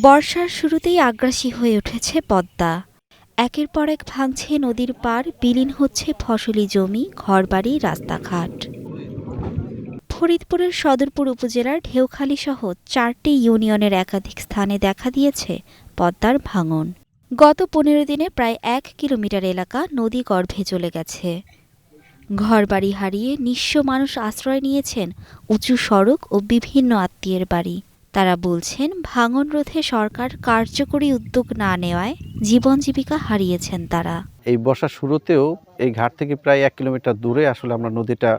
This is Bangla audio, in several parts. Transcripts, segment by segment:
বর্ষার শুরুতেই আগ্রাসী হয়ে উঠেছে পদ্মা। একের পর এক ভাঙছে নদীর পাড়, বিলীন হচ্ছে ফসলি জমি, ঘরবাড়ি, রাস্তাঘাট। ফরিদপুরের সদরপুর উপজেলার ঢেউখালীসহ ৪টি ইউনিয়নের একাধিক স্থানে দেখা দিয়েছে পদ্মার ভাঙন। গত ১৫ দিনে প্রায় ১ কিলোমিটার এলাকা নদী গর্ভে চলে গেছে। ঘরবাড়ি হারিয়ে নিঃস্ব মানুষ আশ্রয় নিয়েছেন উঁচু সড়ক ও বিভিন্ন আত্মীয়ের বাড়ি। তারা বলছেন, ভাঙন রোধে সরকার কার্যকরী উদ্যোগ না নেওয়ায় জীবন জীবিকা হারিয়েছেন তারা। এই বর্ষার শুরুতেও এই ঘাট থেকে প্রায় ১ কিলোমিটার দূরে আসলে আমরা নদীটা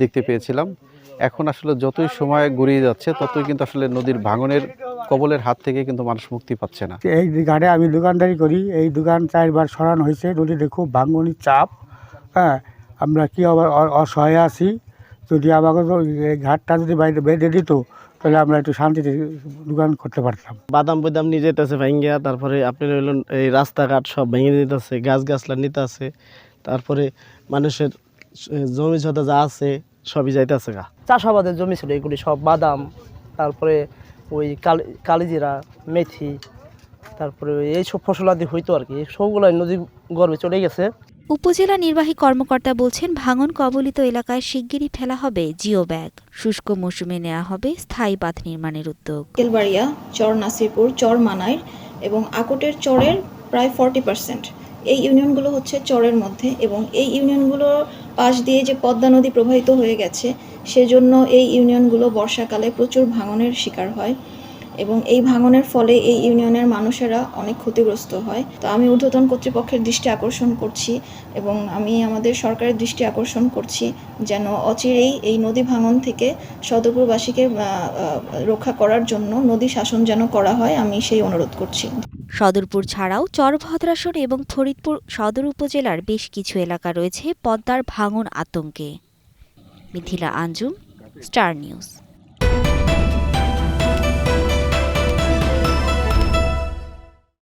দেখতে পেয়েছিলাম। এখন আসলে যতই সময় গড়িয়ে যাচ্ছে ততই কিন্তু আসলে নদীর ভাঙনের কবলের হাত থেকে কিন্তু মানুষ মুক্তি পাচ্ছে না। এই ঘাটে আমি দোকানদারি করি, এই দোকান ৪বার সরানো হয়েছে। নদীতে খুব ভাঙনের চাপ। হ্যাঁ, আমরা কি অসহায় আছি। যদি আমাকে এই ঘাটটা যদি বাইরে বেঁধে দিত তাহলে আমরা একটু শান্তিতে দোকান করতে পারতাম। বাদাম বদাম নিয়ে যেতেছে ভাঙ্গিয়া, তারপরে আপনার হইল এই রাস্তাঘাট সব ভেঙে দিতেছে, গাছগাছলা নিতে আছে, তারপরে মানুষের জমি জমা যা আছে সবই যাইতেছে গা। চাষাবাদের জমি ছিল এগুলি সব, বাদাম, তারপরে ওই কালিজিরা, মেথি, তারপরে এইসব ফসলাদি হইতো আর কি, সবগুলাই নদী গর্ভে চলে গেছে। উপজেলা নির্বাহী কর্মকর্তা বলছেন, ভাঙন কবলিত এলাকায় শিগগিরই ফেলা হবে জিও ব্যাগ। শুষ্ক মৌসুমে নেওয়া হবে স্থায়ী বাঁধ নির্মাণের উদ্যোগ। কেলবাড়িয়া, চর নাসিরপুর, চর মানাইর এবং আকটের চরের প্রায় 40% এই ইউনিয়নগুলো হচ্ছে চরের মধ্যে, এবং এই ইউনিয়নগুলোর পাশ দিয়ে যে পদ্মা নদী প্রবাহিত হয়ে গেছে সেজন্য এই ইউনিয়নগুলো বর্ষাকালে প্রচুর ভাঙনের শিকার হয় এবং এই ভাঙনের ফলে এই ইউনিয়নের মানুষেরা অনেক ক্ষতিগ্রস্ত হয়। তো আমি ঊর্ধ্বতন কর্তৃপক্ষের দৃষ্টি আকর্ষণ করছি এবং আমি আমাদের সরকারের দৃষ্টি আকর্ষণ করছি যেন অচিরেই এই নদী ভাঙন থেকে সদরপুরবাসীকে রক্ষা করার জন্য নদী শাসন যেন করা হয়, আমি সেই অনুরোধ করছি। সদরপুর ছাড়াও চরভদ্রাসন এবং ফরিদপুর সদর উপজেলার বেশ কিছু এলাকা রয়েছে পদ্মার ভাঙন আতঙ্কে। Mithila Anjum, star news.